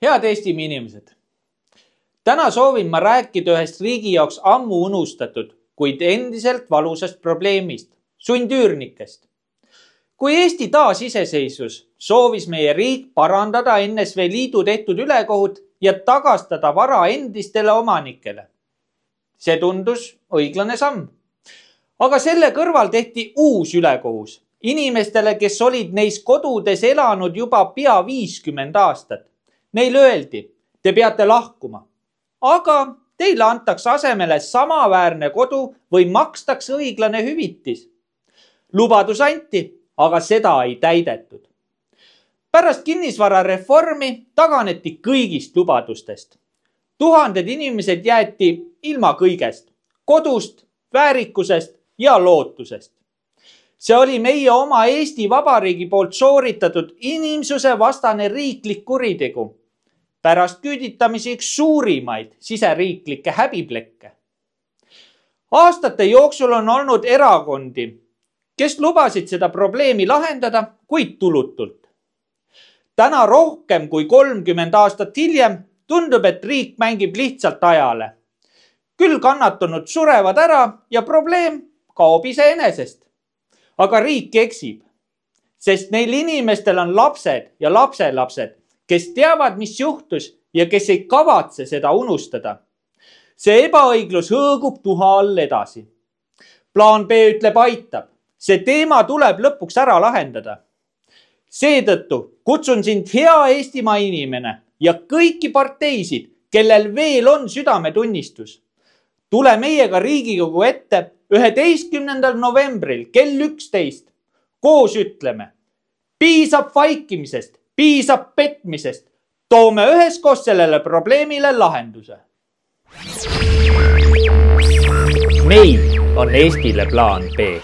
Head Eestimaa inimesed! Täna soovin ma rääkida ühest riigi jaoks ammu unustatud, kuid endiselt valusast probleemist, sundüürnikest. Kui Eesti taasiseseisvus, soovis meie riik parandada NSV Liidu tehtud ülekohut ja tagastada vara endistele omanikele. See tundus õiglane samm. Aga selle kõrval tehti uus ülekohus inimestele, kes olid neis kodudes elanud juba pea 50 aastat. Neile öeldi, te peate lahkuma, aga teile antakse asemele samaväärne kodu või makstakse õiglane hüvitis. Lubadus anti, aga seda ei täidetud. Pärast kinnisvarareformi taganeti kõigist lubadustest. Tuhanded inimesed jäeti ilma kõigest, kodust, väärikusest ja lootusest. See oli meie oma Eesti Vabariigi poolt sooritatud inimsuse vastane riiklik kuritegu. Pärast küüditamisi üks suurimaid siseriiklikke häbiplekke. Aastate jooksul on olnud erakondi, kes lubasid seda probleemi lahendada, kuid tulutult. Täna rohkem kui 30 aastat hiljem tundub, et riik mängib lihtsalt ajale. Küll kannatanud surevad ära ja probleem kaob iseenesest. Aga riik eksib, sest neil inimestel on lapsed ja lapselapsed, kes teavad, mis juhtus ja kes ei kavatse seda unustada. See ebaõiglus hõõgub tuha all edasi. Plaan B ütleb aitab. See teema tuleb lõpuks ära lahendada. Seetõttu kutsun sind hea Eestimaa inimene ja kõiki parteisid, kellel veel on südametunnistus. Tule meiega Riigikogu ette 11. novembril kell 11. Koos ütleme, piisab vaikimisest, piisab petmisest. Toome üheskoos sellele probleemile lahenduse. Meil on Eestile plaan B.